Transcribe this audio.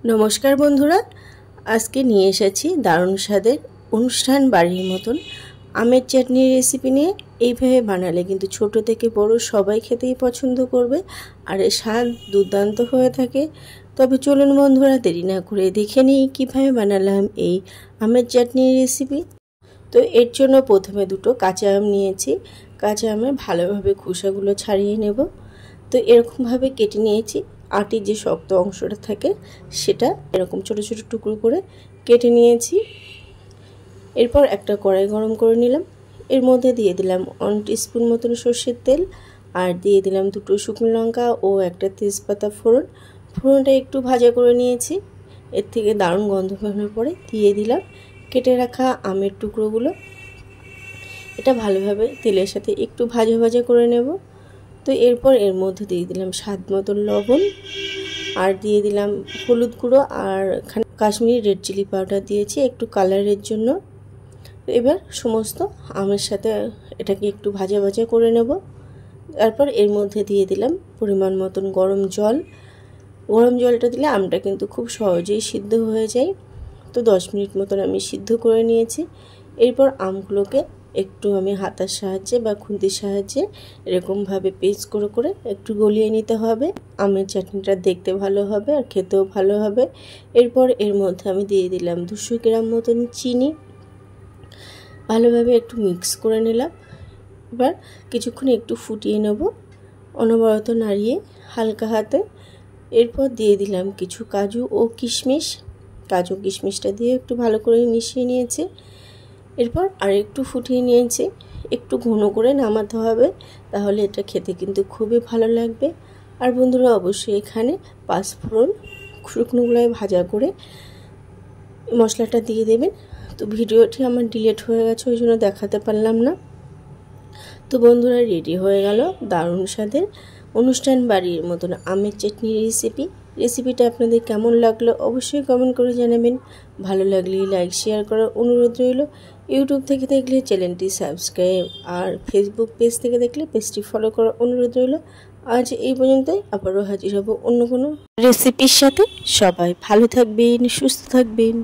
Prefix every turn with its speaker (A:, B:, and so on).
A: নমস্কার বন্ধুরা, আজকে নিয়ে এসেছি দারুণ স্বাদের অনুষ্ঠান বাড়ির মতন আমের চাটনির রেসিপি নিয়ে। এইভাবে বানালে কিন্তু ছোট থেকে বড় সবাই খেতেই পছন্দ করবে, আর এর স্বাদ দুর্দান্ত হয়ে থাকে। তবে চলুন বন্ধুরা, দেরি না করে দেখে নিই কীভাবে বানালাম এই আমের চাটনির রেসিপি। তো এর জন্য প্রথমে দুটো কাঁচা আম নিয়েছি। কাঁচা আমের ভালোভাবে খোসাগুলো ছাড়িয়ে নেব। তো এরকমভাবে কেটে নিয়েছি। আটির যে শক্ত অংশটা থাকে সেটা এরকম ছোট ছোট টুকরো করে কেটে নিয়েছি। এরপর একটা কড়াই গরম করে নিলাম। এর মধ্যে দিয়ে দিলাম 1 টিস্পুন মতন সর্ষের তেল, আর দিয়ে দিলাম দুটো শুকনো লঙ্কা ও একটা তেজপাতা ফোড়ন। ফোড়নটা একটু ভাজা করে নিয়েছি। এর থেকে দারুণ গন্ধ বেরোনোর পরে দিয়ে দিলাম কেটে রাখা আমের টুকরোগুলো। এটা ভালোভাবে তেলের সাথে একটু ভাজা ভাজা করে নেব। তো এরপর এর মধ্যে দিয়ে দিলাম স্বাদ মতন লবণ, আর দিয়ে দিলাম হলুদ গুঁড়ো, আর কাশ্মীরি রেড চিলি পাউডার দিয়েছি একটু কালারের জন্য। এবার সমস্ত আমের সাথে এটাকে একটু ভাজা ভাজা করে নেব। তারপর এর মধ্যে দিয়ে দিলাম পরিমাণ মতন গরম জল। গরম জলটা দিলে আমটা কিন্তু খুব সহজেই সিদ্ধ হয়ে যায়। তো 10 মিনিট মতন আমি সিদ্ধ করে নিয়েছি। এরপর আমগুলোকে একটু আমি হাতার সাহায্যে বা খুন্তির সাহায্যে এরকমভাবে পেস্ট করে করে একটু গলিয়ে নিতে হবে। আমের চাটনিটা দেখতে ভালো হবে আর খেতেও ভালো হবে। এরপর এর মধ্যে আমি দিয়ে দিলাম 200 গ্রাম মতন চিনি। ভালোভাবে একটু মিক্স করে নিলাম। এবার কিছুক্ষণ একটু ফুটিয়ে নেব, অনবরত নাড়িয়ে হালকা হাতে। এরপর দিয়ে দিলাম কিছু কাজু ও কিশমিশ। কাজু কিশমিশটা দিয়ে একটু ভালো করে মিশিয়ে নিয়েছি। এরপর আর একটু ফুটিয়ে নিয়েছি। একটু ঘন করে নামাতে হবে, তাহলে এটা খেতে কিন্তু খুবই ভালো লাগবে। আর বন্ধুরা অবশ্যই এখানে 5 ফোড়ন শুকনো গুঁড়ায় ভাজা করে মশলাটা দিয়ে দেবেন। তো ভিডিওটি আমার ডিলিট হয়ে গেছে, ওই জন্য দেখাতে পারলাম না। তো বন্ধুরা, রেডি হয়ে গেল দারুণ স্বাদের অনুষ্ঠান বাড়ির মতন আমের চাটনির রেসিপিটা আপনাদের কেমন লাগলো অবশ্যই কমেন্ট করে জানাবেন। ভালো লাগলে লাইক শেয়ার করার অনুরোধ রইল। ইউটিউব থেকে দেখলে চ্যানেলটি সাবস্ক্রাইব, আর ফেসবুক পেজ থেকে দেখলে পেজটি ফলো করার অনুরোধ রইল। আজ এই পর্যন্তই, আবারও হাজির হব অন্য কোনো রেসিপির সাথে। সবাই ভালো থাকবেন, সুস্থ থাকবেন।